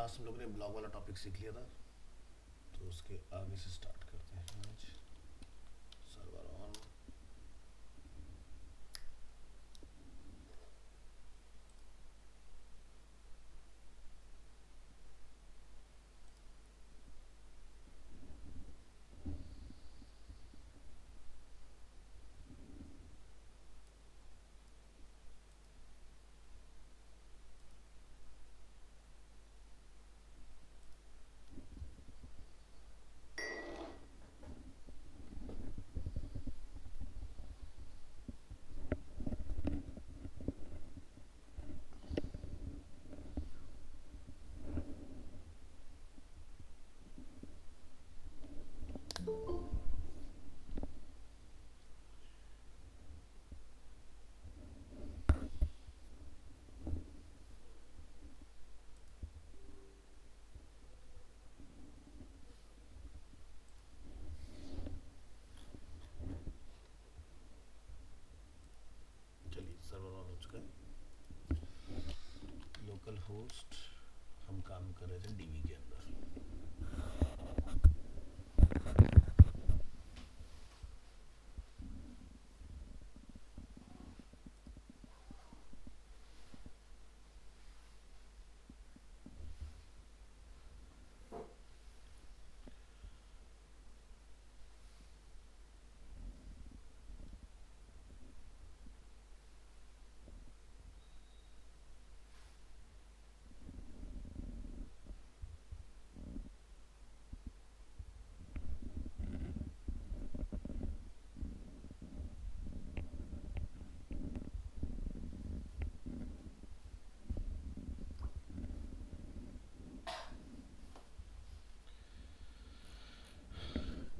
Last हम लोग ने ब्लॉग वाला टॉपिक सीख लिया था, तो उसके आगे से स्टार्ट करते हैं आज। Server on. चलिए, सर्वर ऑन हो चुका है। लोकल होस्ट, हम काम कर रहे थे डीवी के अंदर।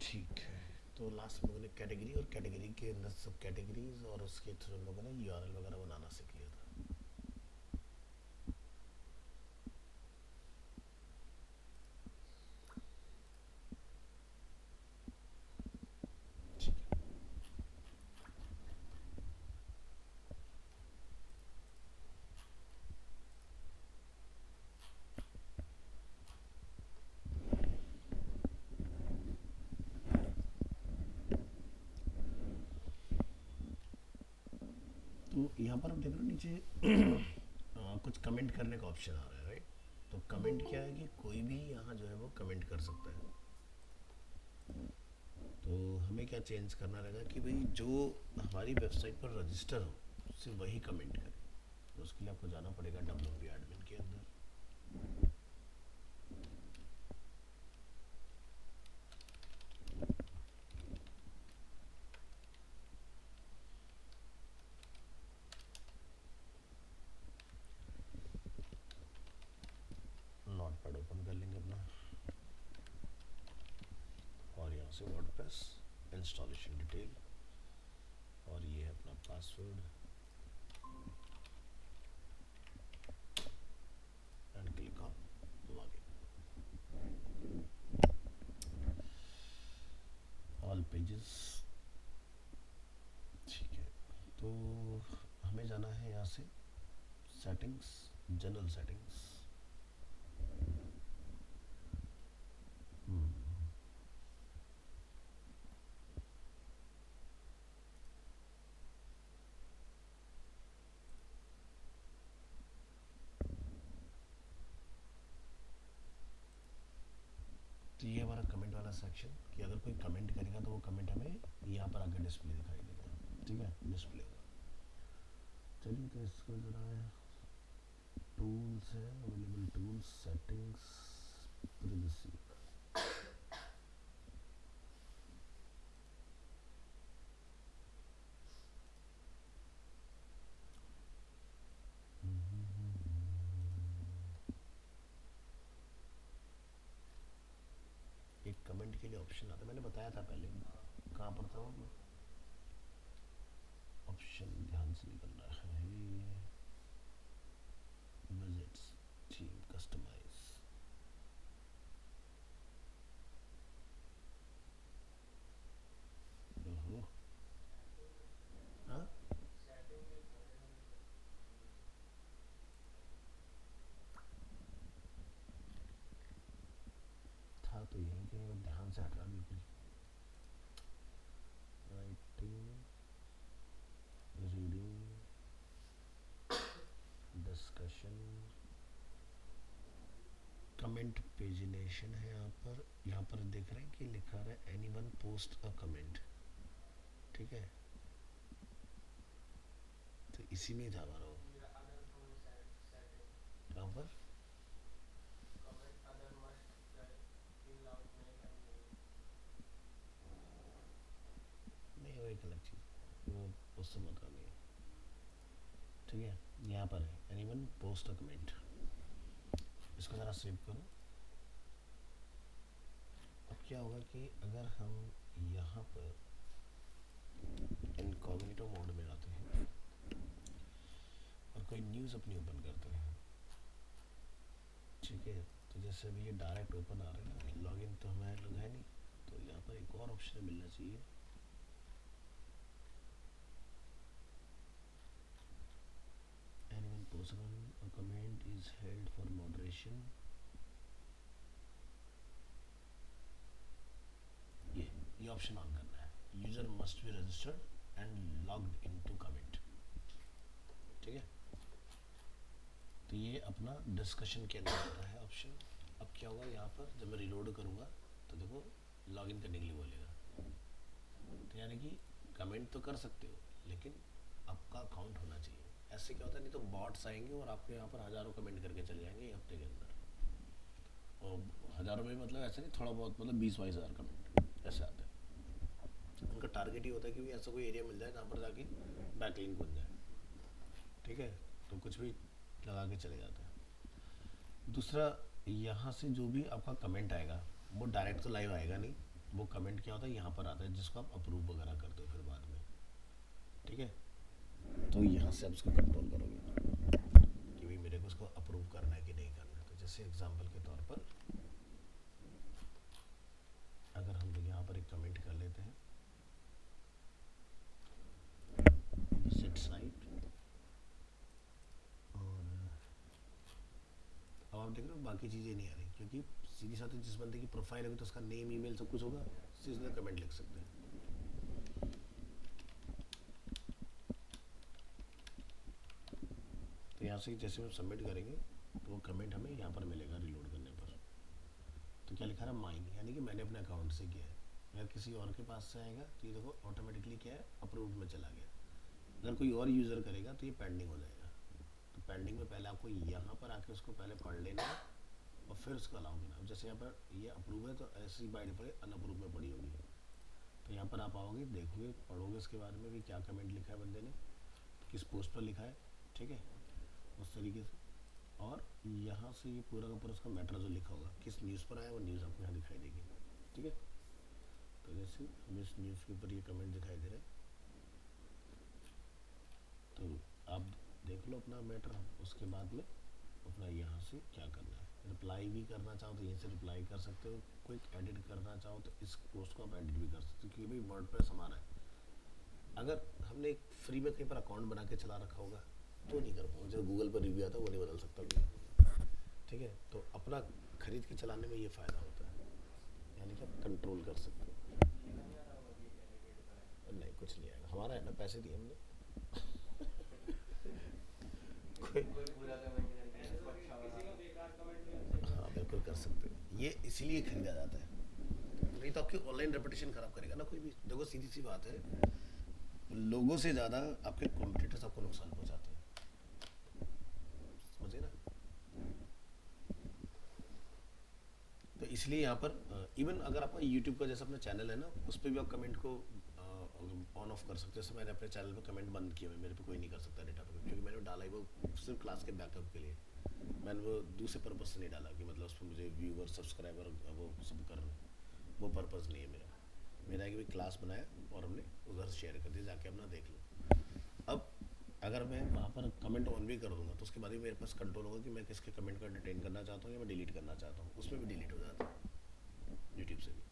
ठीक है, तो लास्ट हम लोगों ने कैटेगरी और कैटेगरी के अंदर सब कैटेगरीज और उसके थ्रू हम लोगों ने यूआरएल वगैरह बनाना सीख लिया था। ठीक है, तो यहाँ पर आप देख रहे हो नीचे कुछ कमेंट करने का ऑप्शन आ रहा है, राइट? तो कमेंट क्या है कि कोई भी यहाँ जो है वो कमेंट कर सकता है। तो हमें क्या चेंज करना रहेगा कि भाई जो हमारी वेबसाइट पर रजिस्टर हो सिर्फ वही कमेंट करे। तो उसके लिए आपको जाना पड़ेगा डब्ल्यू एडमिन के अंदर। नोट पैड ओपन कर लेंगे अपना, और यहाँ से वर्डप्रेस इंस्टॉलेशन डिटेल, और ये है अपना password and click on login. All pages. ठीक है, तो हमें जाना है यहाँ से सेटिंग्स, जनरल सेटिंग्स। तो ये हमारा कमेंट वाला सेक्शन, कि अगर कोई कमेंट करेगा तो वो कमेंट हमें यहाँ पर आकर डिस्प्ले दिखाई देगा। ठीक है, डिस्प्ले होगा। चलिए, तो इसको जरा टूल्स है, अवेलेबल टूल्स, सेटिंग्स, प्रिवेसी। एक कमेंट के लिए ऑप्शन आता है, मैंने बताया था पहले। कहाँ पर था वो ऑप्शन? ध्यान से निकल रहा है ये। Visits, theme, customize. ओहो, हाँ, कि ध्यान से हट रहा बिल्कुल। Writing, reading, discussion, comment pagination है यहाँ पर देख रहे हैं कि लिखा रहा है एनीवन पोस्ट अ कमेंट, ठीक है, तो इसी में था हमारा कहाँ पर नहीं, वो एक अलग चीज़, वो उससे मतलब नहीं है, ठीक है। यहाँ पर है एनीवन पोस्ट अ कमेंट, इसको ज़रा सेव करो। अब क्या होगा कि अगर हम यहाँ पर इनकॉग्निटो मोड में आते हैं और कोई न्यूज़ अपनी ओपन करते हैं, ठीक है, तो जैसे अभी ये डायरेक्ट ओपन आ रहा है ना, लॉगिन तो हमारे लोग है नहीं, तो यहाँ पर एक और ऑप्शन मिलना चाहिए, anyone post a comment is held for moderation, ये ऑप्शन ऑन करना है, user must be registered and logged into comment, ठीक है। तो ये अपना डिस्कशन के अंदर आता है ऑप्शन। अब क्या होगा यहाँ पर जब मैं रिलोड करूँगा तो देखो लॉगिन करने के लिए बोलेगा, तो यानी कि कमेंट तो कर सकते हो लेकिन आपका अकाउंट होना चाहिए। ऐसे क्या होता है, नहीं तो बॉट्स आएंगे और आपके यहाँ पर हज़ारों कमेंट करके चले जाएंगे हफ्ते के अंदर, और हज़ारों में मतलब ऐसा नहीं, थोड़ा बहुत मतलब 20-22 हज़ार कमेंट ऐसे आते हैं। उनका टारगेट ही होता है कि ऐसा कोई एरिया मिल जाए जहाँ पर जाके बैकलिंक बन जाए, ठीक है, तो कुछ भी लगा के चले जाते हैं। दूसरा, यहाँ से जो भी आपका कमेंट आएगा वो डायरेक्ट तो लाइव आएगा नहीं, वो कमेंट क्या होता है यहाँ पर आता है जिसको आप अप्रूव वगैरह करते हो फिर बाद में, ठीक है। तो यहाँ से आप उसको कंट्रोल करोगे कि भाई मेरे को उसको अप्रूव करना है कि नहीं करना है। तो जैसे एग्जांपल के तौर पर अगर हम लोग यहाँ पर एक कमेंट कर लेते हैं विजिट साइट, और अब आप देख रहे हो बाकी चीज़ें नहीं आ रही क्योंकि सीधी साथ जिस बंदे की प्रोफाइल होगी तो उसका नेम ईमेल सब कुछ होगा, सीधे कमेंट लिख सकते हैं। तो यहाँ से जैसे हम सबमिट करेंगे तो वो कमेंट हमें यहाँ पर मिलेगा रिलोड करने पर। तो क्या लिखा रहा है, माइन, यानी कि मैंने अपने अकाउंट से किया है। अगर किसी और के पास से आएगा तो ये देखो ऑटोमेटिकली क्या है, अप्रूव्ड में चला गया। अगर कोई और यूज़र करेगा तो ये पेंडिंग हो जाएगा। तो पेंडिंग में पहले आपको यहाँ पर आके उसको पहले पढ़ लेना है और फिर उसको अलाउ करना है। जैसे यहाँ पर ये अप्रूव है तो ऐसे ही बाय डिफॉल्ट अनअप्रूव में पड़ी होगी, तो यहाँ पर आप आओगे, देखोगे, पढ़ोगे इसके बारे में भी क्या कमेंट लिखा है बंदे ने, किस पोस्ट पर लिखा है, ठीक है, उस तरीके से। और यहाँ से ये पूरा का पूरा उसका मैटर जो लिखा होगा, किस न्यूज़ पर आया वो न्यूज़ आपको यहाँ दिखाई देगी, ठीक है। तो जैसे हमें इस न्यूज़ के ऊपर ये कमेंट दिखाई दे रहा है, तो आप देख लो अपना मैटर, उसके बाद में अपना यहाँ से क्या करना है। रिप्लाई भी करना चाहो तो यहीं से रिप्लाई कर सकते हो, क्विक एडिट करना चाहो तो इस पोस्ट को आप एडिट भी कर सकते हो, क्योंकि भाई वर्डप्रेस हमारा है। अगर हमने एक फ्री में कहीं पर अकाउंट बना के चला रखा होगा तो नहीं कर पाऊंगा, जब गूगल पर रिव्यू आता है वो नहीं बदल सकता कोई, ठीक है। तो अपना खरीद के चलाने में ये फ़ायदा होता है, यानी कि आप कंट्रोल कर सकते हो। नहीं, कुछ नहीं आएगा, हमारा है ना, पैसे दिए हमने। कोई, हाँ बिल्कुल कर सकते हो, ये इसीलिए खरीदा जाता है, नहीं तो आपकी ऑनलाइन रेपुटेशन खराब करेगा ना कोई भी। देखो सीधी सी बात है, लोगों से ज़्यादा आपके कॉम्पिटिटर्स आपको नुकसान पहुंचाते हैं, समझे ना। तो इसलिए यहाँ पर इवन अगर आपका यूट्यूब का जैसा अपना चैनल है ना, उस पर भी आप कमेंट को ऑन ऑफ कर सकते हो। जैसे मैंने अपने चैनल पे कमेंट बंद किए हुए, मेरे पे कोई नहीं कर सकता डेटा पे, क्योंकि मैंने डाला ही वो सिर्फ क्लास के बैकअप के लिए, मैंने वो दूसरे पर्पज़ से नहीं डाला कि मतलब उस पर मुझे व्यूअर सब्सक्राइबर वो सब करना, वो पर्पज़ नहीं है मेरा। मेरा है कि भाई क्लास बनाया और हमने उधर शेयर कर दिया, जाके अपना देख लो। अब अगर मैं वहाँ पर कमेंट ऑन भी कर दूंगा तो उसके बाद भी मेरे पास कंट्रोल होगा कि मैं किसके कमेंट को डिटेन करना चाहता हूँ या मैं डिलीट करना चाहता हूँ, उसमें भी डिलीट हो जाता है यूट्यूब से भी,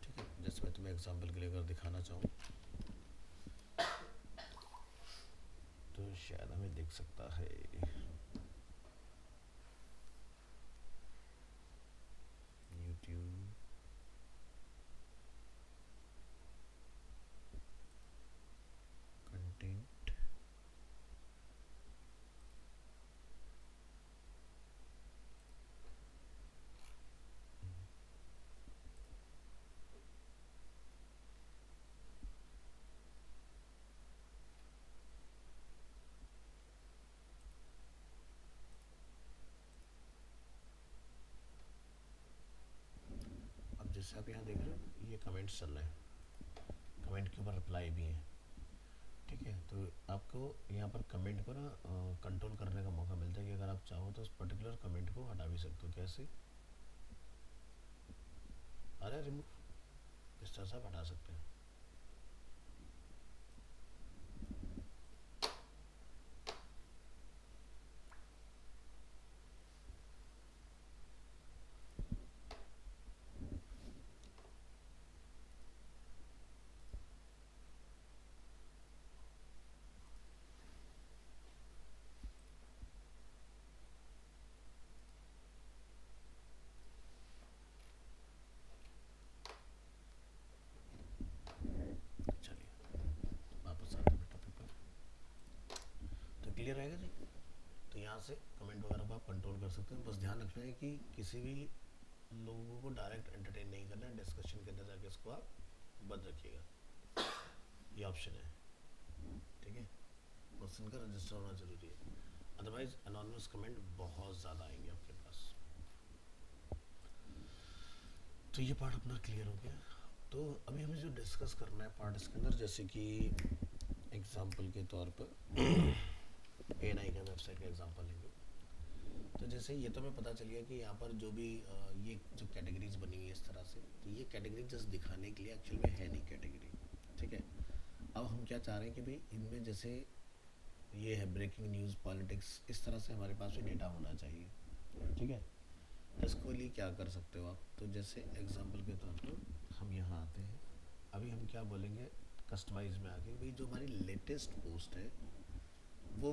ठीक है। जैसे मैं तुम्हें एग्जांपल के लिए अगर दिखाना चाहूँ तो शायद हमें दिख सकता है, जैसे आप यहाँ देख रहे हो ये कमेंट्स चल रहे हैं, कमेंट के ऊपर रिप्लाई भी है। ठीक है, तो आपको यहाँ पर कमेंट को ना कंट्रोल करने का मौका मिलता है कि अगर आप चाहो तो उस पर्टिकुलर कमेंट को हटा भी सकते हो। कैसे? अरे रिमूव, इस तरह से आप हटा सकते हैं। चलिए वापस आते हैं टॉपिक पर। तो क्लियर रहेगा जी। तो यहाँ से कमेंट वगैरह को आप कंट्रोल कर सकते हैं। बस ध्यान रखना है कि किसी भी लोगों को डायरेक्ट एंटरटेन नहीं करना है, डिस्कशन के अंदर जाके इसको आप बंद रखिएगा, ये ऑप्शन है। ठीक है, पर्सन का रजिस्टर होना जरूरी है, अदरवाइज अनोनिमस कमेंट बहुत ज़्यादा आएंगे आपके पास। तो ये पार्ट अपना क्लियर हो गया। तो अभी हमें जो डिस्कस करना है पार्ट इसके अंदर, जैसे कि एग्जांपल के तौर पर एएनआई का वेबसाइट का एग्जांपल लेंगे। तो जैसे ये तो हमें पता चल गया कि यहाँ पर जो भी ये जो कैटेगरीज बनी हुई है इस तरह से, तो ये कैटेगरी जस्ट दिखाने के लिए एक्चुअल में है नहीं कैटेगरी। ठीक है, अब हम क्या चाह रहे हैं कि भाई इनमें जैसे ये है ब्रेकिंग न्यूज़, पॉलिटिक्स, इस तरह से हमारे पास भी डेटा होना चाहिए। ठीक है, तो इसको लिए क्या कर सकते हो आप? तो जैसे एग्जांपल के तौर पर हम यहाँ आते हैं, अभी हम क्या बोलेंगे कस्टमाइज में आके, भाई जो हमारी लेटेस्ट पोस्ट है वो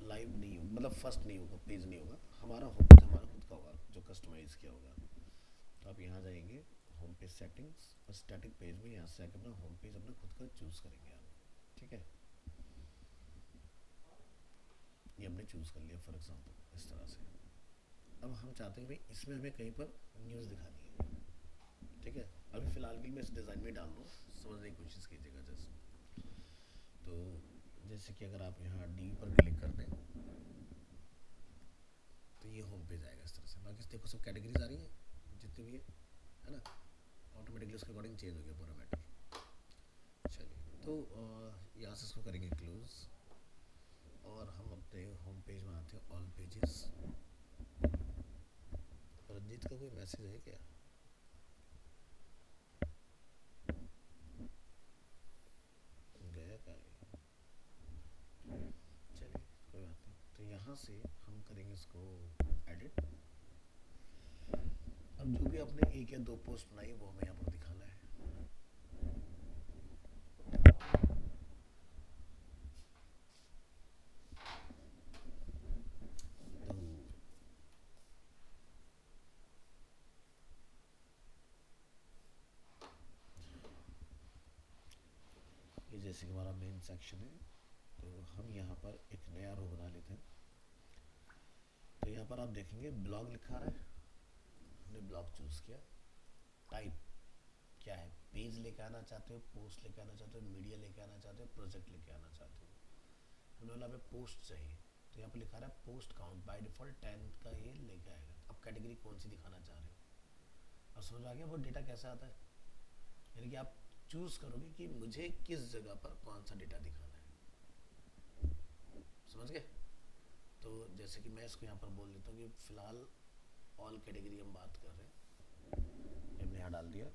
लाइव नहीं होगा, मतलब फर्स्ट नहीं होगा, पेज नहीं होगा हमारा, होम पेज हमारा खुद का होगा जो कस्टमाइज़ किया होगा। तो आप यहाँ जाएंगे होम पेज सेटिंग्स और स्टैटिक पेज में यहाँ से आके अपना होम पेज अपना खुद का चूज़ करेंगे आप। ठीक है, ये हमने चूज़ कर लिया फॉर एग्जांपल इस तरह से। अब हम चाहते हैं भाई इसमें हमें कहीं पर न्यूज़ दिखानी है। ठीक है, अभी फ़िलहाल के लिए मैं इस डिज़ाइन में डाल दूँ, समझने की कोशिश कीजिएगा। जैसे तो जैसे कि अगर आप यहाँ डी पर क्लिक कर दें तो ये होम पेज आएगा इस तरह से। बाकी देखो सब कैटेगरीज आ रही हैं जितनी भी है ना, ऑटोमेटिकली उसके अकॉर्डिंग चेंज हो गया पूरा मैटर। चलिए, तो यहाँ से इसको करेंगे क्लोज और हम अपने होम पेज में आते हैं, ऑल पेजेस। रंजीत का कोई मैसेज है क्या? गया क्या ये? चलिए कोई बात नहीं। तो यहाँ से हम करेंगे इसको एडिट। अब जो भी आपने एक या दो पोस्ट बनाई वो हमें यहाँ पर दिखाना है। तो ये जैसे कि हमारा मेन सेक्शन है, तो हम यहाँ पर एक नया रो बना लेते हैं। तो यहाँ पर आप देखेंगे ब्लॉग लिखा रहा है, हमने ब्लॉग चूज़ किया। टाइप क्या है, पेज लेके आना चाहते हो, पोस्ट लेके आना चाहते हो, मीडिया लेके आना चाहते हो, प्रोजेक्ट लेके आना चाहते हो। हमने बोला हमें पोस्ट चाहिए, तो यहाँ पर लिखा रहा है पोस्ट काउंट बाय डिफॉल्ट 10 का ये लेके आएगा। अब कैटेगरी कौन सी दिखाना चाह रहे हो, अब समझ आ गया वो डेटा कैसे आता है। यानी कि आप चूज़ करोगे कि मुझे किस जगह पर कौन सा डेटा दिखाना है, समझ गए। तो जैसे कि मैं इसको यहाँ पर बोल देता हूँ कि फ़िलहाल ऑल कैटेगरी हम बात कर रहे हैं, ये हमने यहाँ डाल दिया।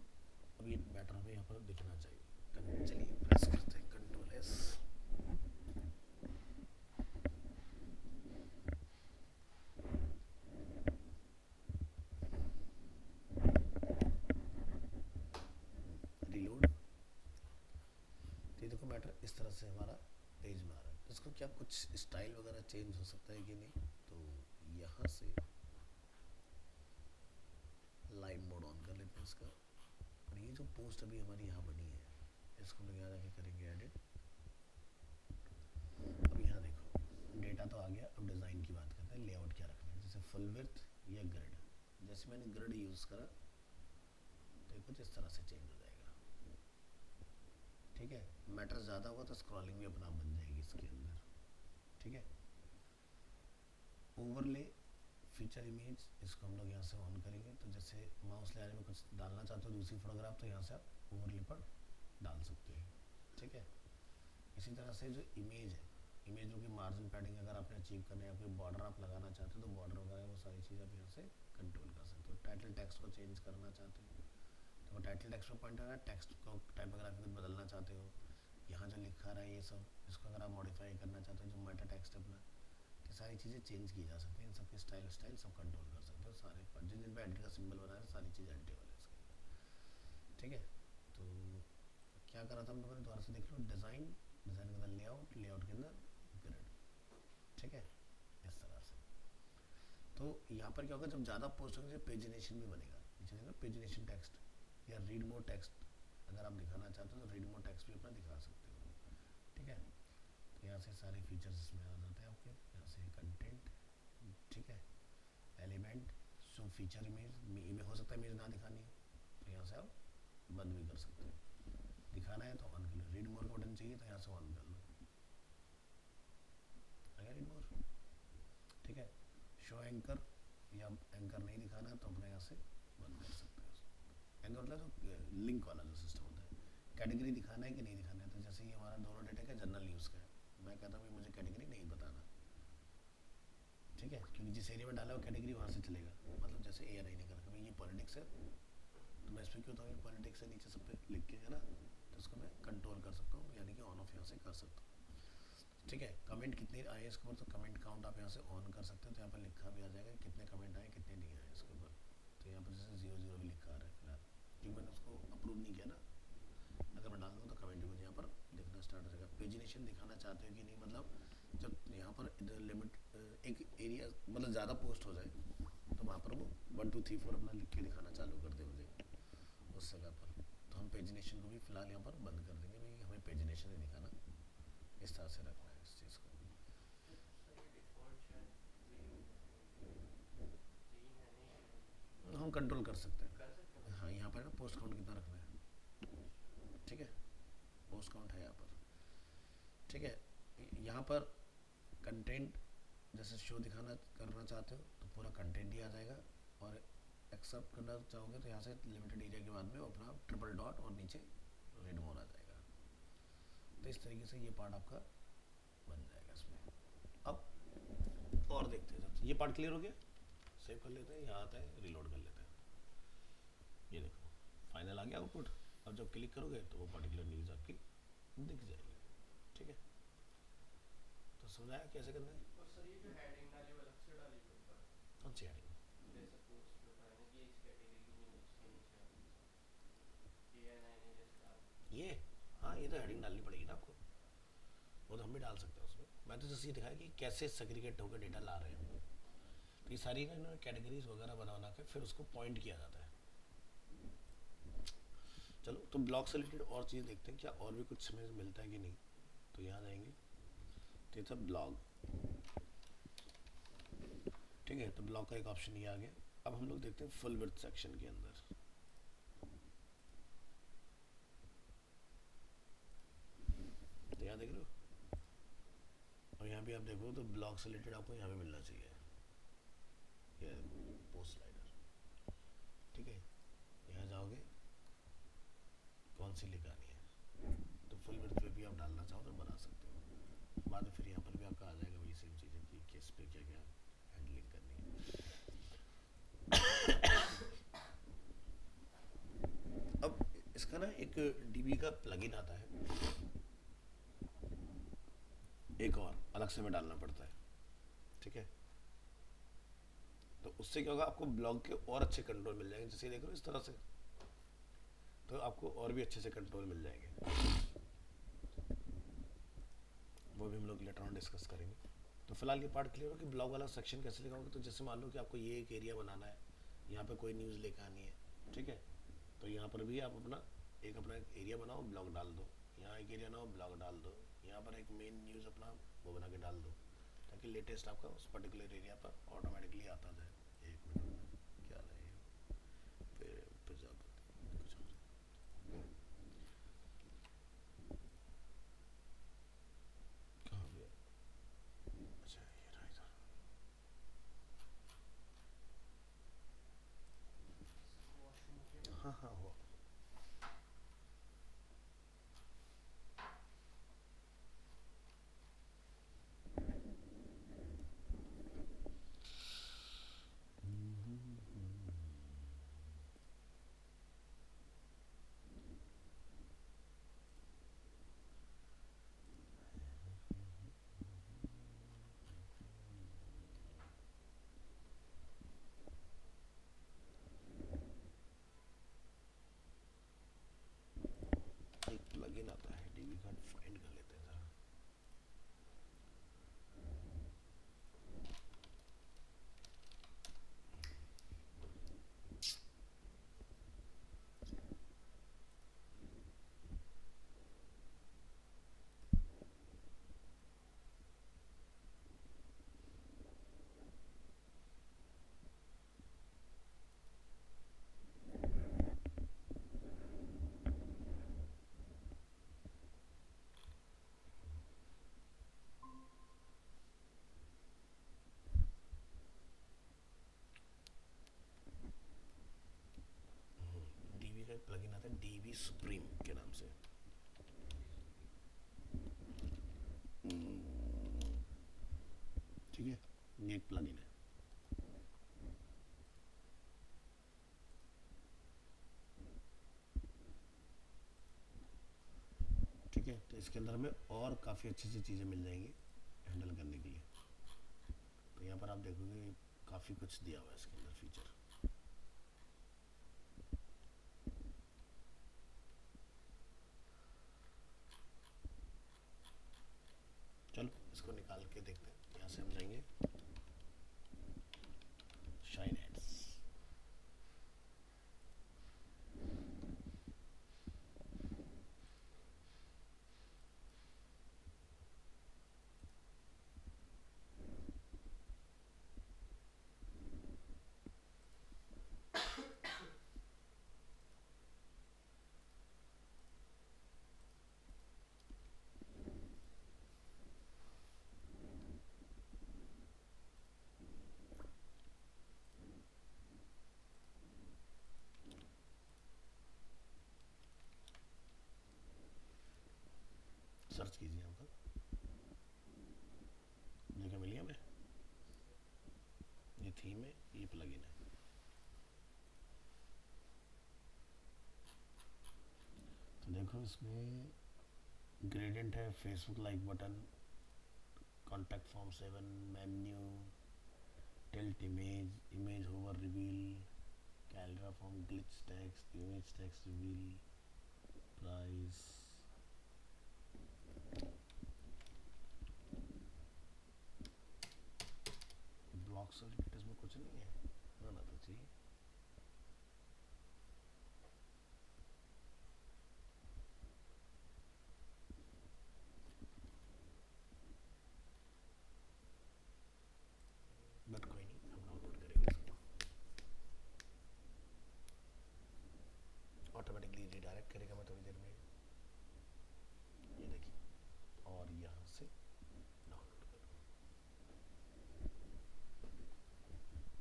अब ये मैटर हमें यहाँ पर दिखना चाहिए। चलिए प्रेस करते हैं कंट्रोल एस। रीलोड। तो ये देखो मैटर इस तरह से हमारा पेज में आ रहा है। इसको क्या कुछ स्टाइल वगैरह चेंज हो सकता है कि नहीं, तो यहाँ से लाइव मोड ऑन कर लेते हैं इसका। और ये जो पोस्ट अभी हमारी यहाँ बनी है इसको हम यहाँ जाके करेंगे एडिट। अब यहाँ देखो डेटा तो आ गया, अब डिज़ाइन की बात करते हैं, लेआउट क्या रखना है, जैसे फुल विड्थ या ग्रिड। जैसे मैंने ग्रिड यूज़ करा तो कुछ इस तरह से चेंज हो जाएगा। ठीक है, मैटर ज़्यादा हुआ तो स्क्रॉलिंग भी अपना बन जाएगी इसके अंदर। ठीक है, ओवरले फीचर इमेज, इसको हम लोग यहाँ से ऑन करेंगे। तो जैसे माउस ले आने में कुछ डालना चाहते हो दूसरी फोटोग्राफ, तो यहाँ से आप ओवरले पर डाल सकते हो, ठीक है। इसी तरह से जो इमेज है, इमेज में की मार्जिन पैडिंग अगर आपने अचीव करना है, कोई बॉर्डर आप लगाना चाहते हो तो बॉर्डर वगैरह वो सारी चीज़ आप यहाँ से कंट्रोल कर सकते हो। टाइटल टेक्स्ट को चेंज करना चाहते हो तो वो टाइटल टेक्स्ट पर पॉइंट होगा, टेक्स्ट को टाइपोग्राफी को बदलना चाहते हो, यहाँ जो लिखा रहा है ये सब, इसको अगर आप मॉडिफाई करना चाहते हो, जो मेटा टेक्स्ट है अपना, ये सारी चीज़ें चेंज की जा सकती हैं। इन सबके स्टाइल सब कंट्रोल कर सकते हो सारे पर जिन जिन पर एडिट का सिंबल बना है सारी चीज़ एडिटेबल है इसके अंदर, ठीक है। तो क्या करा था हम लोगों ने, दोबारा से देख लो। डिज़ाइन, डिज़ाइन के अंदर लेआउट, लेआउट के अंदर ग्रिड, ठीक है, इस तरह से। तो यहाँ पर क्या होगा, जब ज़्यादा पोस्ट होंगे पेजिनेशन भी बनेगा, नीचे देखो पेजिनेशन टेक्स्ट या रीड मोर टेक्स्ट अगर आप दिखाना चाहते हो तो रीड मोर टेक्स्ट भी अपना दिखा सकते हो, ठीक है। तो यहाँ से सारे फीचर्स इसमें आ जाते हैं आपके, यहाँ से कंटेंट, ठीक है, एलिमेंट, शो फीचर इमेज हो सकता है इमेज ना दिखानी हो तो यहाँ से आप बंद भी कर सकते हो, दिखाना है तो ऑन कर लो। रीड मोर का बटन चाहिए तो यहाँ से ऑन कर लो, अगर रीड मोर, ठीक है। शो एंकर या एंकर नहीं दिखाना तो अपने यहाँ से बंद कर सकते हो। एंकर मतलब जो लिंक वाला जो सिस्टम होता है, कैटेगरी दिखाना है कि नहीं दिखाना है। तो जैसे ये हमारा दोनों डेटा का जनरल न्यूज़ का है, मैं कहता हूँ मुझे कैटेगरी नहीं बताना, ठीक है, क्योंकि जिस एरिया में डाला वो कैटेगरी वहाँ से चलेगा। मतलब जैसे ए नहीं कर रखा, ये पॉलिटिक्स है तो मैं इस पर क्यों होता हूँ पॉलिटिक्स है नीचे सब पे लिख के, है ना, तो इसको मैं कंट्रोल कर सकता हूँ, यानी कि ऑन ऑफ यहाँ से कर सकता हूँ, ठीक है। कमेंट कितने आए इसके ऊपर, तो कमेंट काउंट आप यहाँ से ऑन कर सकते हो, तो यहाँ पर लिखा भी आ जाएगा कितने कमेंट आए कितने नहीं आए इसके ऊपर। तो यहाँ पर जैसे 0 0 भी लिखा आ रहा है फिलहाल, क्योंकि मैंने उसको अप्रूव नहीं किया ना। अगर मैं डाल दूँ तो कमेंट भी मुझे यहाँ पर दिखना स्टार्ट हो जाएगा। पेजिनेशन दिखाना चाहते हो कि नहीं, मतलब जब यहाँ पर लिमिट एक एरिया मतलब ज़्यादा पोस्ट हो जाए तो वहाँ पर वो 1 2 3 4 अपना लिख के दिखाना चालू कर दे मुझे उस जगह पर। तो हम पेजिनेशन को भी फिलहाल यहाँ पर बंद कर देंगे भाई, हमें पेजिनेशन नहीं दिखाना, इस तरह से रखना है इस चीज़ को। हम कंट्रोल कर सकते हैं, हाँ। यहाँ पर ना पोस्ट काउंट कितना रखना है, ठीक है, पोस्ट काउंट है यहाँ पर, ठीक है। यहाँ पर कंटेंट जैसे शो दिखाना करना चाहते हो तो पूरा कंटेंट ही आ जाएगा, और एक्सेप्ट करना चाहोगे तो यहाँ से लिमिटेड एरिया के बाद में अपना ट्रिपल डॉट और नीचे रीड मोर आ जाएगा। तो इस तरीके से ये पार्ट आपका बन जाएगा इसमें। अब और देखते हैं, ये पार्ट क्लियर हो गया, सेव कर लेते हैं, यहाँ आता है रिलोड कर लेते हैं। ये देखो फाइनल आ गया आउटपुट। अब जब क्लिक करोगे तो वो पर्टिकुलर न्यूज़ आपकी दिख जाएगी, ठीक है। तो समझाया कैसे करना है। और सर ये जो हेडिंग डाली वो अलग से डाली है ऊपर, कौन सी हेडिंग, जैसे पोस्ट पे बताया ना कि इस कैटेगरी की न्यूज़ के नीचे आती है ये नहीं जैसे डाल ये, हाँ ये तो हेडिंग डालनी पड़ेगी ना आपको, वो तो हम भी डाल सकते हैं उसमें। मैं तो जैसे ये दिखाया कि कैसे सेग्रीगेट होकर डेटा ला रहे हैं, तो ये सारी ना इन्होंने कैटेगरीज वगैरह बना बना के फिर उसको पॉइंट किया जाता है। चलो तो ब्लॉग से रिलेटेड और चीज़ देखते हैं क्या और भी कुछ समझ मिलता है कि नहीं। तो यहाँ जाएंगे तो ये था ब्लॉग, ठीक है। तो ब्लॉग का एक ऑप्शन ये आ गया। अब हम लोग देखते हैं फुल विड्थ सेक्शन के अंदर, तो यहाँ देख लो, और यहाँ भी आप देखो तो ब्लॉग से रिलेटेड आपको यहाँ पे मिलना चाहिए ये पोस्ट स्लाइडर, ठीक है। यहाँ जाओगे कौन सी लिखानी है, तो फुल विड्थ पे भी आप डालना चाहो तो बना सकते हो। बाद में फिर यहाँ पर भी आपका आ जाएगा वही सेम चीज़ें कि किस पे क्या क्या हैंडलिंग करनी है। अब इसका ना एक डीबी का प्लगइन आता है, एक और अलग से में डालना पड़ता है, ठीक है। तो उससे क्या होगा, आपको ब्लॉग के और अच्छे कंट्रोल मिल जाएंगे। जैसे देख रहे हो इस तरह से, तो आपको और भी अच्छे से कंट्रोल मिल जाएंगे, वो भी हम लोग लेटर ऑन डिस्कस करेंगे। तो फिलहाल ये पार्ट क्लियर हो कि ब्लॉग वाला सेक्शन कैसे लिखाओगे। तो जैसे मान लो कि आपको ये एक एरिया बनाना है, यहाँ पे कोई न्यूज़ लेकर आनी है, ठीक है। तो यहाँ पर भी आप अपना एक एरिया बनाओ, ब्लॉग डाल दो, यहाँ एक एरिया बनाओ, ब्लॉग डाल दो, यहाँ पर एक मेन न्यूज़ अपना वो बना के डाल दो, ताकि लेटेस्ट आपका उस पर्टिकुलर एरिया पर ऑटोमेटिकली आता जाए। एक मिनट क्या रहे फिर प्रजापति कुछ और कहाँ गया, अच्छा ये रहा इधर। हाँ हाँ हो। एक प्लगइन आता है डीबी कार्ड, फाइंड कर लेते हैं जरा। डीबी का एक प्लगइन आता है डीबी सुप्रीम के नाम से। ठीक है, ये एक प्लगइन है। ठीक है, तो इसके अंदर हमें और काफ़ी अच्छी अच्छी चीज़ें मिल जाएंगी हैंडल करने के लिए। तो यहाँ पर आप देखोगे काफ़ी कुछ दिया हुआ है इसके अंदर फीचर। चलो इसको निकाल के देखते हैं। यहाँ से हम जाएंगे शाइन एड्स। सर्च कीजिए यहाँ पर, देखो मिली हमें, ये थीम है, ये प्लगइन है। तो देखो इसमें ग्रेडियंट है, Facebook like button, contact form 7, menu, tilt image, image hover reveal, कैलरा form, glitch text, image text reveal, price. Block certificate इसमें कुछ नहीं है, आना तो चाहिए। बट कोई नहीं, हम डाउनलोड करेंगे इसको। ऑटोमेटिकली रिडायरेक्ट करेगा मैं थोड़ी देर में, ये देखिए। और यहाँ से डाउनलोड करो,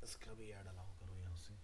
इसका भी ऐड अलाउ करो यहाँ से।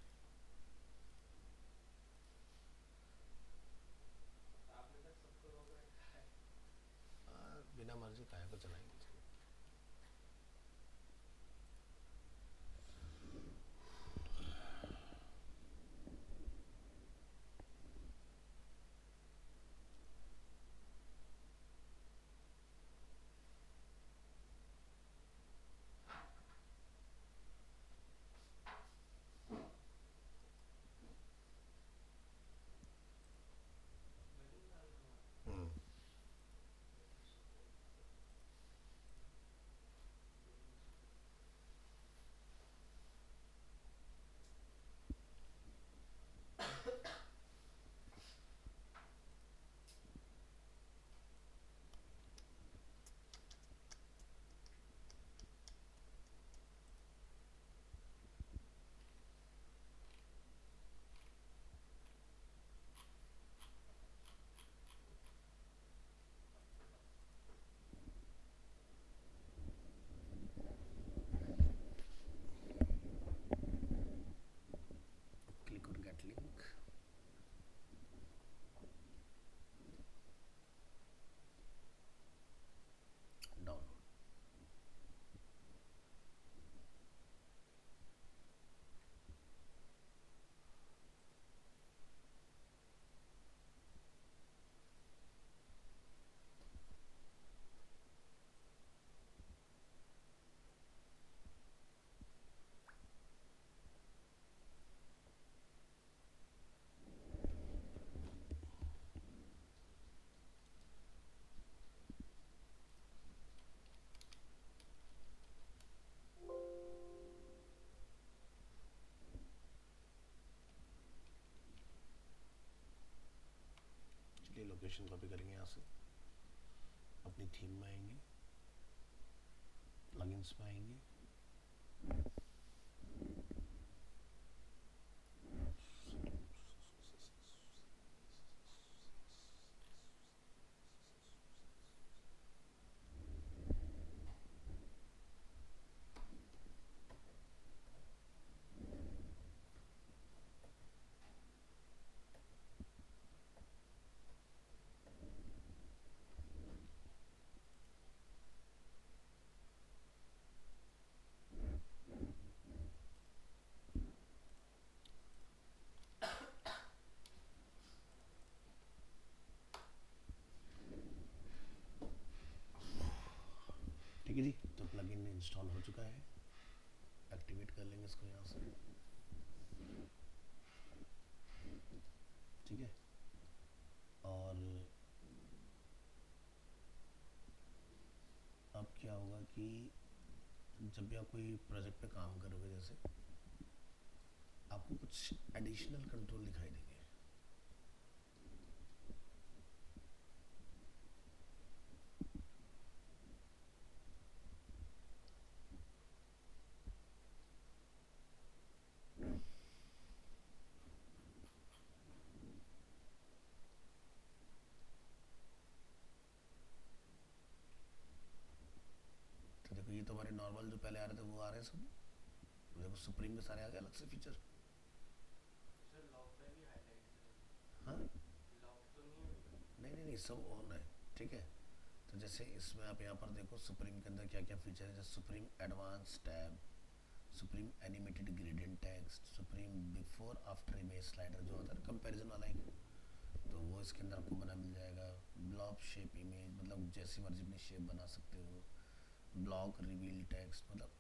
लोकेशन कॉपी करेंगे यहाँ से, अपनी थीम में आएंगे, प्लगइन्स में आएंगे, ठीक है जी। तो प्लगइन इंस्टॉल हो चुका है, एक्टिवेट कर लेंगे इसको यहाँ से, ठीक है। और अब क्या होगा कि जब भी आप कोई प्रोजेक्ट पे काम करोगे, जैसे आपको कुछ एडिशनल कंट्रोल दिखाई देंगे। तो देखो, ये तो हमारे नॉर्मल जो पहले आ रहे थे वो आ रहे हैं सब। देखो सुप्रीम में सारे आ गए अलग से फीचर। सर लॉक पे भी हाईलाइट है। हाँ, लॉक तो नहीं है। नहीं नहीं नहीं, सब ऑन है, ठीक है। तो जैसे इसमें आप यहाँ पर देखो सुप्रीम के अंदर क्या क्या फीचर है, जैसे supreme advance tab, supreme animated gradient text, supreme before after image slider जो होता है ना कंपैरिजन वाला ही, तो वो इसके अंदर आपको बना मिल जाएगा। ब्लॉब शेप इमेज, मतलब जैसी मर्जी अपनी शेप बना सकते हो। ब्लॉक रिवील टेक्स्ट, मतलब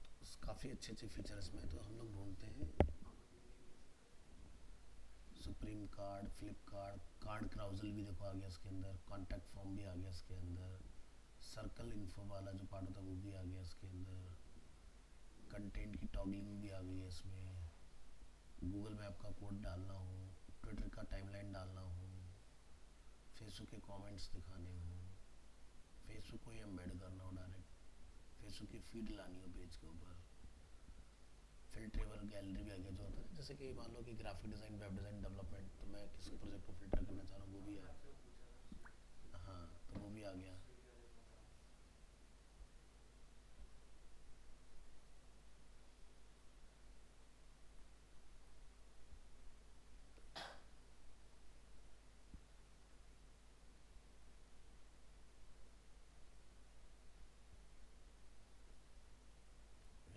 काफ़ी अच्छे अच्छे फीचर इसमें, तो हम लोग ढूंढते हैं। Supreme card, flip card, card carousel भी देखो आ गया इसके अंदर, कॉन्टैक्ट फॉर्म भी आ गया इसके अंदर, सर्कल इन्फो वाला जो पार्ट होता है वो भी आ गया इसके अंदर, कंटेंट की टॉगलिंग भी आ गई है इसमें, गूगल मैप का कोड डालना हो, ट्विटर का टाइमलाइन डालना हो, फेसबुक के कमेंट्स दिखाने हो, फेसबुक को ही एम्बेड करना हो डायरेक्ट, फेसबुक की फीड लानी हो पेज के ऊपर, फिल्ट्रेबल गैलरी भी आ गया जो होता है, जैसे कि मान लो कि graphic design, web design, development, तो मैं किस प्रोजेक्ट को फिल्टर करना चाह रहा हूँ वो भी है। आपसे पूछा था हाँ, तो वो भी आ गया। स्वीट वाले में था।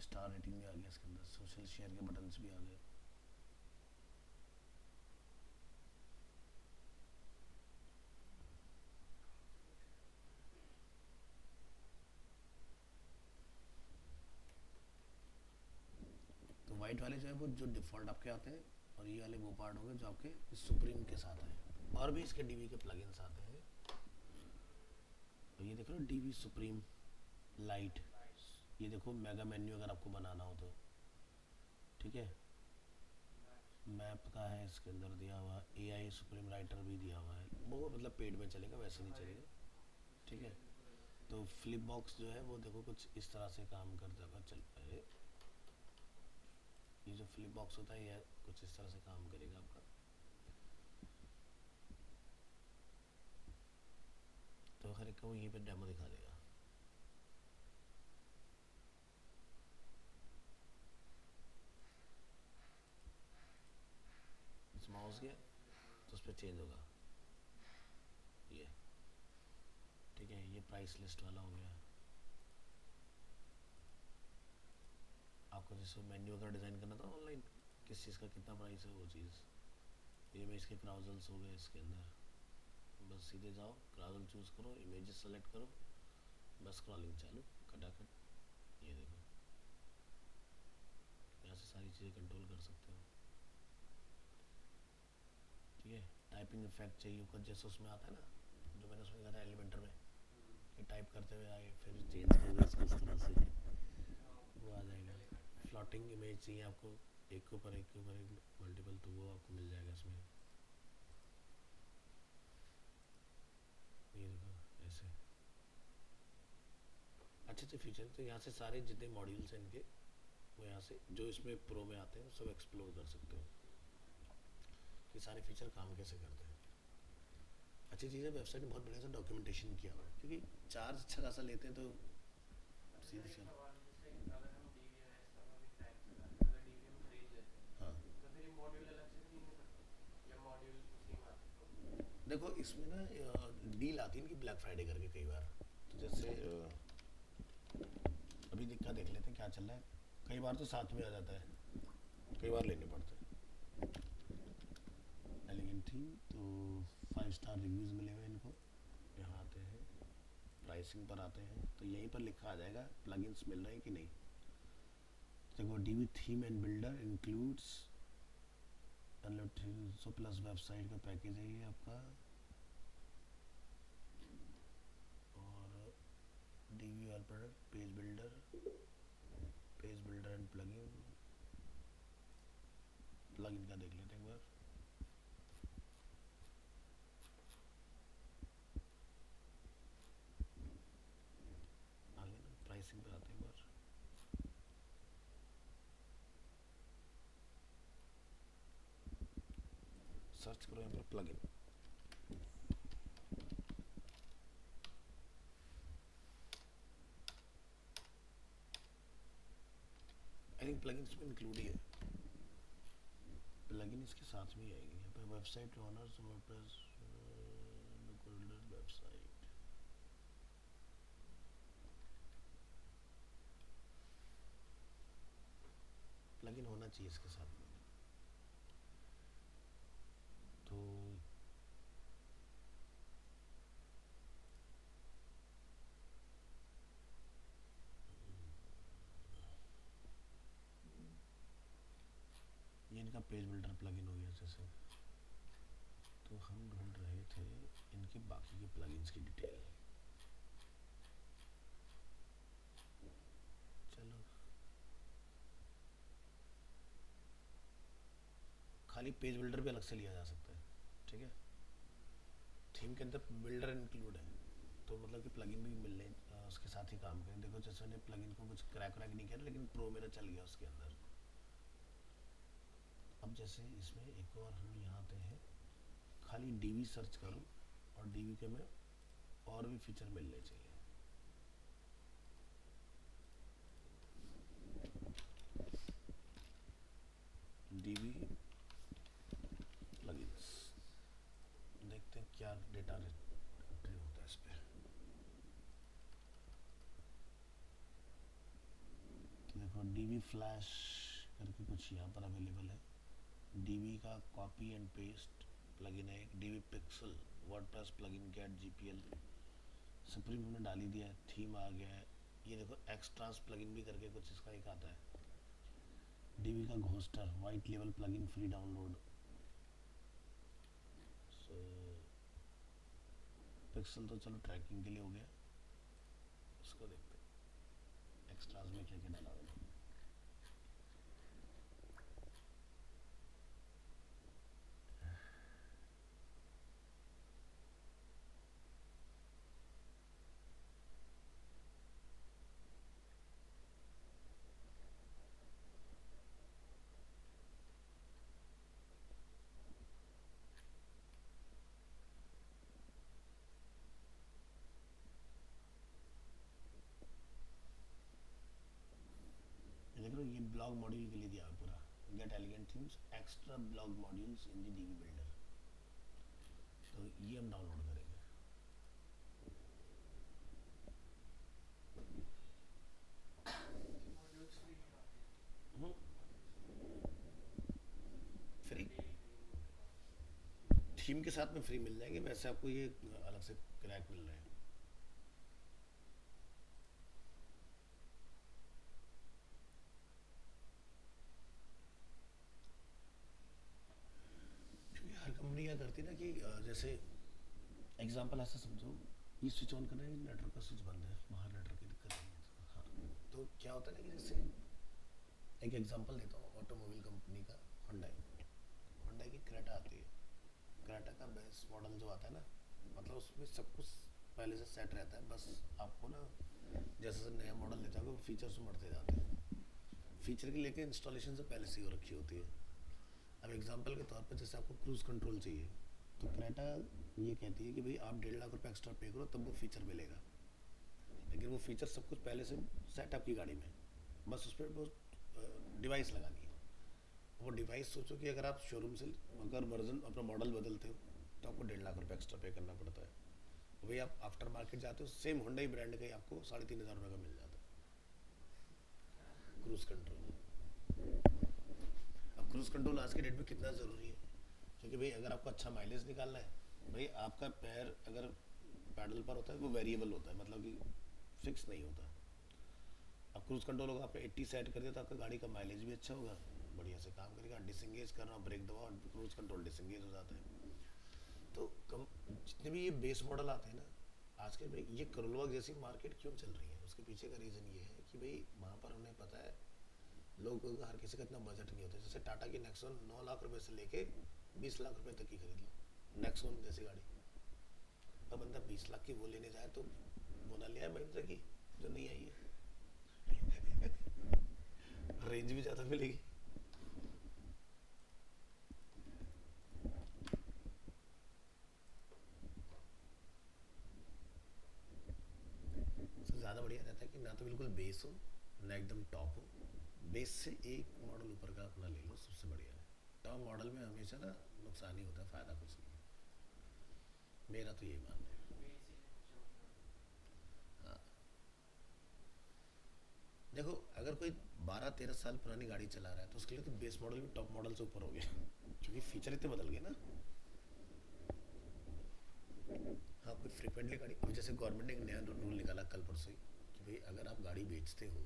स्टार रेटिंग भी आ गया इसके अंदर, सोशल शेयर के बटन्स भी आ गए। तो वाइट वाले जो है वो जो डिफ़ॉल्ट आपके आते हैं, और ये वाले वो पार्ट होंगे जो आपके सुप्रीम के साथ हैं, और भी इसके डीवी के प्लगइन्स आते हैं। तो ये देख लो डीवी सुप्रीम लाइट, ये देखो मेगा मेन्यू अगर आपको बनाना हो तो, ठीक है। मैप का है इसके अंदर दिया हुआ, एआई सुप्रीम राइटर भी दिया हुआ है, वो मतलब पेड में चलेगा, वैसे नहीं चलेगा, ठीक है। तो फ्लिप बॉक्स जो है वो देखो कुछ इस तरह से काम कर जाएगा, चल पाए। ये जो फ्लिप बॉक्स होता है ये कुछ इस तरह से काम करेगा आपका। तो हर एक को यहीं पे डेमो दिखा देगा। इस माउस गया तो उस पर चेंज होगा ये, ठीक है। ये प्राइस लिस्ट वाला हो गया। आपको जैसे मेन्यू अगर डिज़ाइन करना था ऑनलाइन, किस चीज़ का कितना प्राइस है वो चीज़, ये मैं इसके क्राउजल्स हो गए इसके अंदर, बस सीधे जाओ क्राउजल चूज़ करो, इमेजेस सेलेक्ट करो, बस स्क्रॉलिंग चालू खटाखट। ये देखो यहाँ से सारी चीज़ें कंट्रोल कर सकते हो, ठीक है। टाइपिंग इफेक्ट चाहिए होगा जैसे उसमें आता है ना, जो मैंने उसमें कहा था एलिमेंटर में, कि टाइप करते हुए आए फिर चेंज करोगे इसको इस तरह से, वो आ जाएगा। फ्लोटिंग इमेज चाहिए आपको, एक के ऊपर एक के ऊपर एक मल्टीपल, तो वो आपको मिल जाएगा इसमें। अच्छे अच्छे फीचर। तो यहाँ से सारे जितने मॉड्यूल्स हैं इनके, वो यहाँ से जो इसमें प्रो में आते हैं सब एक्सप्लोर कर सकते हो कि सारे फीचर काम कैसे करते हैं। अच्छी चीज़ है, वेबसाइट में बहुत बढ़िया सा डॉक्यूमेंटेशन किया हुआ है, क्योंकि चार्ज अच्छा खासा लेते हैं तो अच्छा सीधे सर, एक से। सवाल है, जैसे अगर हम DVMS का अभी टाइप चला रहे हैं, अगर DVM खरीद लेते हैं हाँ, तो फिर ये मॉड्यूल अलग से खरीदने पड़ते हैं या मॉड्यूल उसी में आते हैं? देखो इसमें ना डील आती है इनकी ब्लैक फ्राइडे करके कई बार। तो जैसे अभी देख लेते हैं क्या चल रहा है। कई बार तो साथ में आ जाता है, कई बार लेने पड़ते हैं। एलिगेंट थीम तो 5 स्टार रिव्यूज़ मिले हुए हैं इनको। यहाँ आते हैं, प्राइसिंग पर आते हैं, तो यहीं पर लिखा आ जाएगा प्लगइन्स मिल रहे हैं कि नहीं। देखो Divi theme and builder includes unlimited 300 plus website का पैकेज है ये आपका। और डीवी और product page builder and plugin. Plugin का देख लेते हैं एक बार। आगे ना प्राइसिंग पे आते हैं एक बार। सर्च करो यहाँ पर प्लगइन। आई थिंक प्लगइन इसमें इंक्लूड ही है, प्लगइन इसके साथ में ही आएगी। यहाँ पे website owners WordPress website. Plugin होना चाहिए इसके साथ में। तो ये इनका पेज बिल्डर प्लगइन हो गया जैसे। तो हम ढूंढ रहे थे इनके बाकी के प्लगइन्स की डिटेल। चलो खाली पेज बिल्डर भी अलग से लिया जा सकता है, ठीक है। थीम के अंदर बिल्डर इंक्लूड है, तो मतलब कि प्लगइन भी मिलने उसके साथ ही काम करें। देखो जैसे मैंने प्लगइन को कुछ क्रैक नहीं किया, लेकिन प्रो मेरा चल गया उसके अंदर। अब जैसे इसमें एक और हम यहाँ आते हैं, खाली डीवी सर्च करो और डीवी के में और भी फीचर मिलने चाहिए। डीवी प्लगइन्स देखते हैं क्या डेटा एंट्री होता है इस पर। तो देखो डीवी फ्लैश करके कुछ यहाँ पर अवेलेबल है। डीवी का कॉपी एंड पेस्ट प्लगइन है। एक Divi pixel WordPress plugin get GPL supreme हमने डाल ही दिया है। थीम आ गया है। ये देखो एक्सट्रास प्लगइन भी करके कुछ इसका एक आता है। डीवी का घोस्टर white level plugin free download. So pixel तो चलो ट्रैकिंग के लिए हो गया, उसको देखते हैं एक्स्ट्रास में क्या क्या डाला हुआ है। ये देख रहे हो, ये ब्लॉग मॉड्यूल के लिए दिया हुआ है पूरा। Get Elegant Themes extra blog modules in the Divi builder. तो ये हम डाउनलोड करेंगे। मॉड्यूल्स फ्री में आते हैं? हम्म, फ्री डेली ट्रेनिंग के बाद थीम के साथ में फ्री मिल जाएंगे, वैसे आपको ये अलग से क्रैक मिल रहे हैं। क्योंकि हर कंपनी क्या करती है ना कि जैसे एग्जांपल ऐसा समझो, ये स्विच ऑन करना है, नेटवर्क का स्विच बंद है, बाहर नेटवर्क की दिक्कत नहीं है। तो हाँ, तो क्या होता है ना कि जैसे एक एग्जांपल देता हूँ ऑटोमोबाइल कंपनी का। हुंडई हुंडई की क्रेटा आती है। क्रेटा का बेस मॉडल जो आता है ना, मतलब उसमें सब कुछ पहले से सेट रहता है, बस आपको ना जैसे जैसे नया मॉडल ले जाओगे फीचर्स बढ़ते जाते हैं। फीचर की लेके इंस्टॉलेशन से पहले से ही हो रखी होती है। अब एग्जांपल के तौर पर जैसे आपको क्रूज़ कंट्रोल चाहिए, तो क्रेटा ये कहती है कि भाई आप 1.5 लाख रुपए एक्स्ट्रा पे करो तब वो फीचर मिलेगा, लेकिन वो फीचर सब कुछ पहले से सेट आपकी गाड़ी में, बस उस पर वो डिवाइस लगानी है। वो डिवाइस सोचो कि अगर आप शोरूम से अगर वर्जन अपना मॉडल बदलते हो तो आपको 1.5 लाख रुपये एक्स्ट्रा पे करना पड़ता है। वही आप आफ्टर मार्केट जाते हो सेम होंडा ही ब्रांड का ही आपको 3,500 रुपये का मिल जाता है क्रूज़ कंट्रोल। अब क्रूज़ कंट्रोल आज के डेट में कितना ज़रूरी है, क्योंकि भाई अगर आपको अच्छा माइलेज निकालना है, भाई आपका पैर अगर पैडल पर होता है वो वेरिएबल होता है, मतलब कि फिक्स नहीं होता। अब क्रूज़ कंट्रोल होगा, आपने 80 सेट कर दिया तो आपका गाड़ी का माइलेज भी अच्छा होगा, बढ़िया से काम करेगा। डिसंगेज कर रहा हूँ, ब्रेक दबाओ, क्रूज़ कंट्रोल डिसंगेज हो जाता है। तो कम जितने भी ये बेस मॉडल आते हैं ना आज के, भाई ये करोलवा जैसी मार्केट क्यों चल रही है, उसके पीछे का रीज़न ये है कि भाई वहाँ पर उन्हें पता है लोगों का, हर किसी का इतना बजट नहीं होता। जैसे टाटा की नेक्सॉन 9 लाख रुपए से लेके 20 लाख रुपए तक की खरीद लो, नेक्सॉन जैसी गाड़ी। अब बंदा 20 लाख की वो लेने जाए तो वो ना ले आए महिंद्रा की जो नहीं आई है, रेंज भी ज़्यादा मिलेगी। तो ज़्यादा बढ़िया रहता है कि ना तो बिल्कुल बेस हो ना एकदम टॉप हो, बेस से एक मॉडल ऊपर का अपना ले लो, सबसे बढ़िया है। टॉप मॉडल में हमेशा ना नुकसान ही होता है, फ़ायदा कुछ नहीं है, मेरा तो यही मानना है। बेसिक अच्छा मतलब। हाँ, देखो अगर कोई 12-13 साल पुरानी गाड़ी चला रहा है तो उसके लिए तो बेस मॉडल भी टॉप मॉडल से ऊपर हो गया क्योंकि फीचर इतने बदल गए ना। हाँ, कोई फ्रिक्वेंटली गाड़ी, अभी जैसे गवर्नमेंट ने एक नया रूल निकाला कल परसों ही कि भाई अगर आप गाड़ी बेचते हो,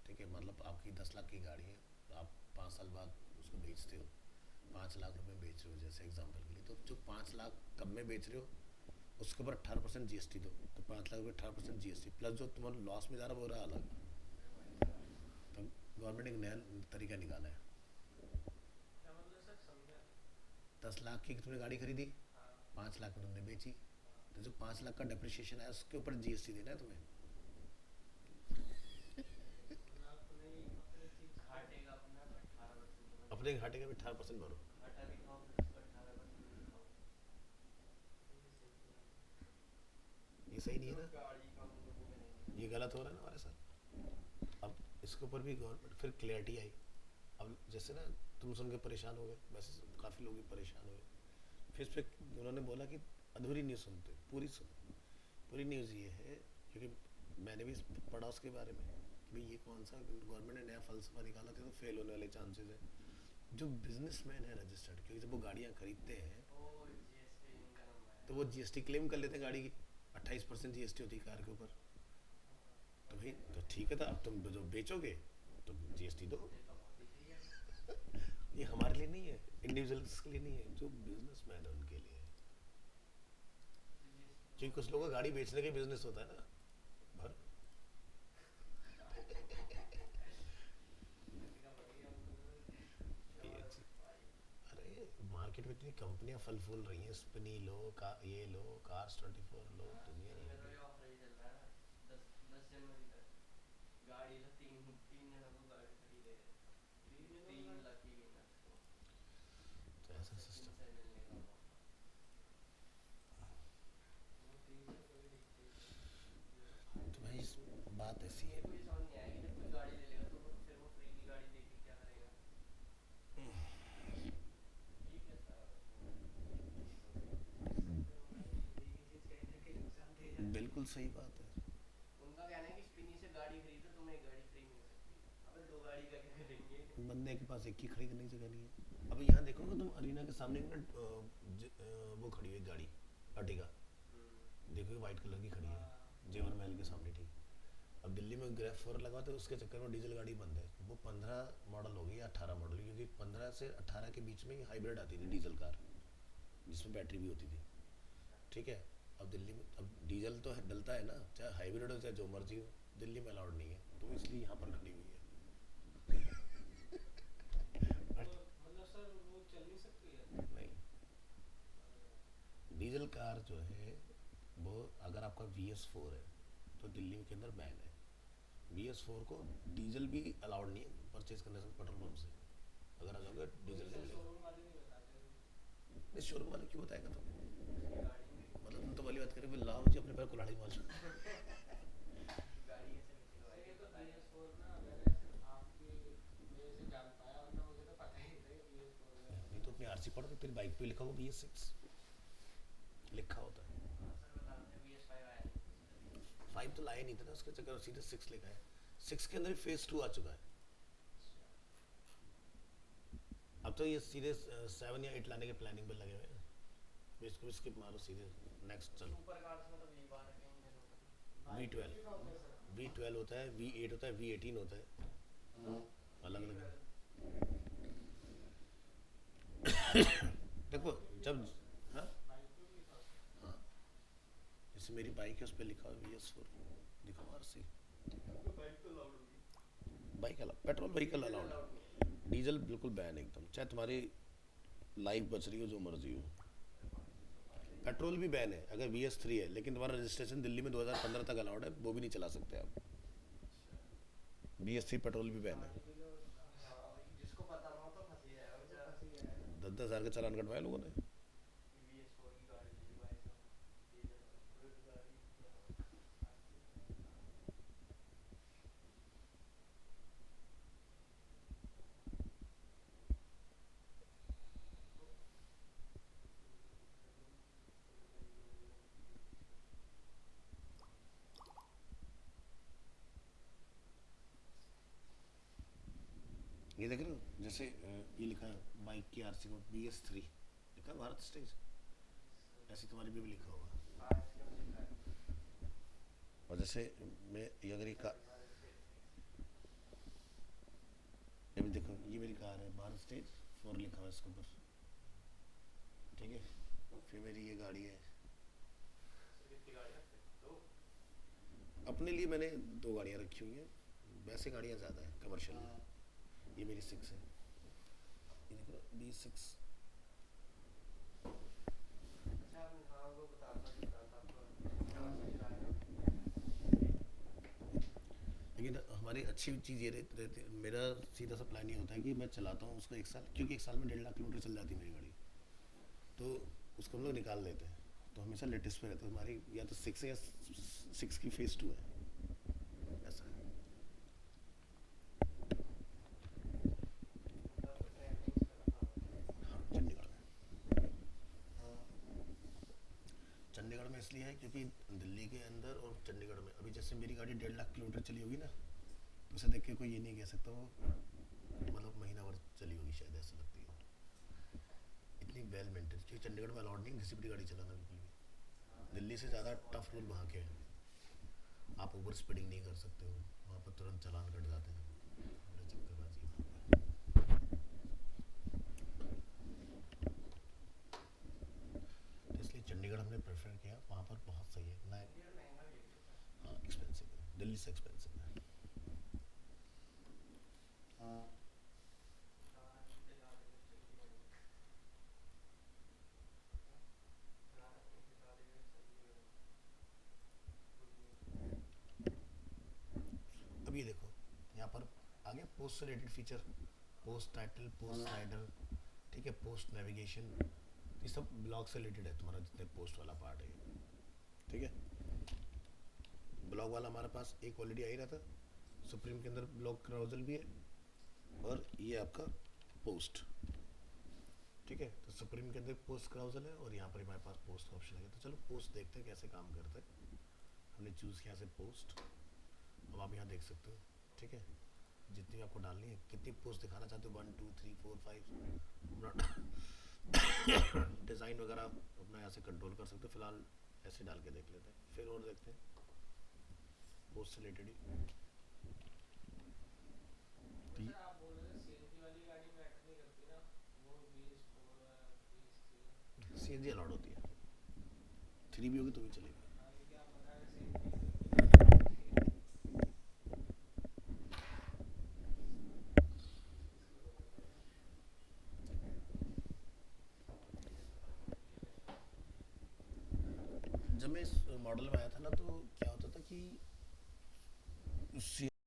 ठीक है, मतलब आपकी 10 लाख की गाड़ी है, तो आप 5 साल बाद उसको बेचते हो, 5 लाख रुपए में बेच रहे हो जैसे एग्जांपल के लिए, तो जो 5 लाख कब में बेच रहे हो उसके ऊपर 18% जीएसटी दो, तो 5 लाख रुपये 18% जीएसटी प्लस जो तुम्हारा लॉस में जा रहा है वो रहा अलग। तो गवर्नमेंट एक नया तरीका निकाला है। क्या मतलब सर, समझा नहीं। 10 लाख की तुमने गाड़ी खरीदी, हाँ 5 लाख में तुमने बेची, हाँ। तो जो 5 लाख का डिप्रिशिएशन है उसके ऊपर जीएसटी देना है तुम्हें। मतलब अपने अपने चीज घाटे का अपना 18% समझ अपने गया। घाटे का भी 18% भरो। घाटा भी खाओ फिर उसको 18% भी खाओ। ये सही किया आपने। ये सही नहीं है तो ना, गाड़ी का मतलब वो मैंने नहीं ये समझा। गलत हो रहा है ना हमारे साथ। अब इसके ऊपर भी गवर्नमेंट फिर क्लियरिटी आई। अब जैसे ना तुम सुन के परेशान हो गए, वैसे काफ़ी लोग भी परेशान हुए। फिर इस पे उन्होंने बोला कि अधूरी न्यूज़ सुनते, पूरी सुनो। पूरी न्यूज़ ये है, क्योंकि मैंने भी पढ़ा उसके बारे में कि भाई ये कौन सा गवर्नमेंट ने नया फलसफा निकाला था, तो फेल होने वाले चांसेस है। जो बिजनेसमैन है रजिस्टर्ड, क्योंकि जब वो गाड़ियाँ खरीदते हैं ओ जीएसटी इनका नाम तो आया। वो जीएसटी क्लेम कर लेते हैं गाड़ी की। 28% जीएसटी होती है कार के ऊपर। तो भाई तो ठीक है, तो अब तुम जो बेचोगे तो जीएसटी दो। ये तो बहुत ही सही है। ये हमारे लिए नहीं है, इंडिविजुअल्स के लिए नहीं है, जो बिजनेसमैन है उनके लिए है। जीएसटी क्योंकि कुछ लोगों का गाड़ी बेचने का बिजनेस होता है ना, भर का बढ़ गया मतलब। ये और चीज़। भाई अरे मार्केट में इतनी कंपनियां फल फूल रही हैं, स्पिनी लो का, ये लो, कार्स 24 लो, हाँ दुनिया स्पिनी में तो लगी। ये ऑफर ही चल रहा है ना, 10 जनवरी तक। गाड़ी लो, तीन तीन जनों को गाड़ी फ्री दे रहे हैं। तीन लकी विनर्स को तो ऐसा सचिन सिस्टम। से मिलने का मौका। वो 300 को भी दिखते ही थे, ये तो तो फायदे भाई में है। बात ऐसी मेरे है। को ये समझ नहीं आया कि जब कोई गाड़ी ले लेगा तो वो फिर वो फ्री की गाड़ी देके क्या करेगा। ये कैसा वो है, चीज़ हो गई। फिर भाई फ्री की चीज़ कहीं ना कहीं नुकसान दे जाती है। बिल्कुल सही बात है। उनका कहना है कि स्पिनी से गाड़ी खरीदो तुम्हें एक गाड़ी फ्री मिल सकती है। अबे दो गाड़ी का क्या करेंगे। बंदे के पास एक ही खरीदने की जगह नहीं है। अब यहाँ देखोगे तुम अरीना के सामने एक ना वो खड़ी है गाड़ी, अर्टिगा, देखोगे वाइट कलर की खड़ी है, हाँ जेवर महल के सामने, ठीक। अब दिल्ली में ग्रेफ 4 लगवाते हैं, उसके चक्कर में डीजल गाड़ी बंद है। वो 15 मॉडल होगी या 18 मॉडल, क्योंकि 15 से 18 के बीच में ही हाइब्रिड आती थी डीजल कार, जिसमें बैटरी भी होती थी, अच्छा। ठीक है। अब दिल्ली में अब डीजल तो है, डलता है ना, चाहे हाइब्रिड हो चाहे जो मर्जी हो, दिल्ली में अलाउड नहीं है, तो इसलिए यहाँ पर खड़ी हुई है। तो मतलब सर वो चल नहीं सकती है। नहीं, अरे यार। डीजल कार जो है वो अगर आपका VS4 है तो दिल्ली के अंदर बैन है। VS4 को डीजल भी अलाउड नहीं है परचेज करने से पेट्रोल पंप से। अगर आ जाओगे डीजल नहीं मिलेगा। शोरूम वाले नहीं बताते नहीं शोरूम वाले क्यों बताएगा तुम? गाड़ी में मतलब तुम तो वाली बात करें लाओ जी अपने पैर कुल्हाड़ी मार। गाड़ी कैसे निकलवाई ये तो पता है। PS4 ना मैंने सिर्फ आपकी वजह से जान पाया, वरना मुझे तो पता ही नहीं था कि PS4 में नहीं तो अपनी RC पढ़ो तो तेरी बाइक पे लिखा होगा BS6 लिखा होता है। हाँ सर बता रहे थे BS5 आया नहीं था। 5 तो लाया नहीं था ना उसके चक्कर सीधे 6 लिखा है। 6 के अंदर फेज 2 आ चुका है। अब तो ये सीधे 7 या 8 लाने के प्लानिंग पे लगे हुए हैं। तो इसको स्किप मारो सीधे नेक्स्ट चलो। सुपर कार्स में तो V12 का इंजन होता है। V12 V12 होता है, V8 होता है, V18 होता है, अलग अलग है। देखो जब हाँ हाँ जैसे मेरी बाइक है उस पर लिखा हुआ VS4 दिखाओ RC। बाइक तो लाउड होगी। Bike allow petrol vehicle allowed है। डीजल बिल्कुल बैन एकदम, चाहे तुम्हारी लाइफ बच रही हो जो मर्जी हो। पेट्रोल भी बैन है अगर VS3 है, लेकिन तुम्हारा रजिस्ट्रेशन दिल्ली में 2015 तक अलाउड है, वो भी नहीं चला सकते आप। BS3 पेट्रोल भी बैन है। जिसको पता ना हो तो फंस ही जाएगा बेचारा। 10,000 का चालान कटवाया लोगों ने। BS4 की गाड़ी ले ली भाई साहब। डीजल वाली गाड़ी। ये देख रहे हो जैसे ये लिखा है बाइक की RC को BS3 लिखा है भारत स्टेज, ऐसे तुम्हारी भी लिखा होगा। हाँ इसके में लिखा है। और जैसे मैं ये अगर ये भी देखो ये मेरी कार है भारत स्टेज 4 लिखा हुआ है इसके ऊपर, ठीक है। फिर मेरी ये गाड़ी है। सर कितनी गाड़ी रखते हैं? दो। अपने लिए मैंने 2 गाड़ियाँ रखी हुई हैं, वैसे गाड़ियाँ ज़्यादा है कमर्शियल में। ये मेरी 6 है, ये देखो B6। अच्छा आपने हाँ वो बता था आपको हाँ से चलाया। लेकिन हमारी अच्छी चीज़ ये रहती है, मेरा सीधा सा प्लान ये होता है कि मैं चलाता हूँ उसको 1 साल, क्योंकि 1 साल में 1.5 लाख किलोमीटर चल जाती है मेरी गाड़ी, तो उसको हम लोग निकाल लेते हैं। तो हमेशा लेटेस्ट पे रहता है हमारी, या तो 6 है या 6 की फेज 2 है, ऐसा है। मतलब तो ट्रैवलिंग कर रहा था। हाँ चंडीगढ़ में। चंडीगढ़ में इसलिए है क्योंकि दिल्ली के अंदर और चंडीगढ़ में अभी जैसे मेरी गाड़ी 1.5 लाख किलोमीटर चली होगी ना, तो उसे देख के कोई ये नहीं कह सकता वो मतलब महीना भर चली होगी शायद, ऐसा लगती है इतनी वेल मेंटेन। क्योंकि चंडीगढ़ में अलाउड नहीं घिसी पिटी गाड़ी चलाना बिल्कुल भी। दिल्ली से ज़्यादा टफ रूल वहाँ के हैं। आप ओवर स्पीडिंग नहीं कर सकते हो वहाँ पर, तुरंत चालान कट जाते हैं। बड़ा चक्करबाजी है वहाँ पर। तो इसलिए चंडीगढ़ हमने प्रेफर किया, वहाँ पर बहुत सही है ना। चंडीगढ़ महंगा भी है सर। हाँ एक्सपेंसिव है, दिल्ली से एक्सपेंसिव है। हाँ दिला देंगे चंडीगढ़ में। दिला देंगे चंडीगढ़ में। अब ये देखो यहाँ पर आ गया पोस्ट से related feature, post title, post rider, ठीक है, पोस्ट नेविगेशन, ये सब ब्लॉग से रिलेटेड है तुम्हारा जितने पोस्ट वाला पार्ट है ये, ठीक है। ब्लॉग वाला हमारे पास एक ऑलरेडी आ ही रहा था, सुप्रीम के अंदर ब्लॉग क्राउजल भी है, और ये आपका पोस्ट, ठीक है। तो सुप्रीम के अंदर पोस्ट क्राउजल है और यहाँ पर हमारे पास पोस्ट का ऑप्शन है। तो चलो पोस्ट देखते हैं कैसे काम करता है। हमने चूज़ किया से पोस्ट, अब आप यहाँ देख सकते हो, ठीक है, जितनी आपको डालनी है, कितनी पोस्ट दिखाना चाहते हो, 1 2 3 4 5 डिज़ाइन वगैरह अपना यहाँ से कंट्रोल कर सकते हो। फिलहाल ऐसे डाल के देख लेते हैं, फिर और देखते हैं पोस्ट से रिलेटेड ही। सर आप बोल रहे थे CNG वाली गाड़ी मैटर नहीं करती ना, वो BS4 है BS3 है। CNG अलाउड होती है, 3 भी होगी तो भी चलेगी। हाँ क्योंकि आप बता रहे CNG जब मैं मॉडल में आया था ना, तो क्या होता था कि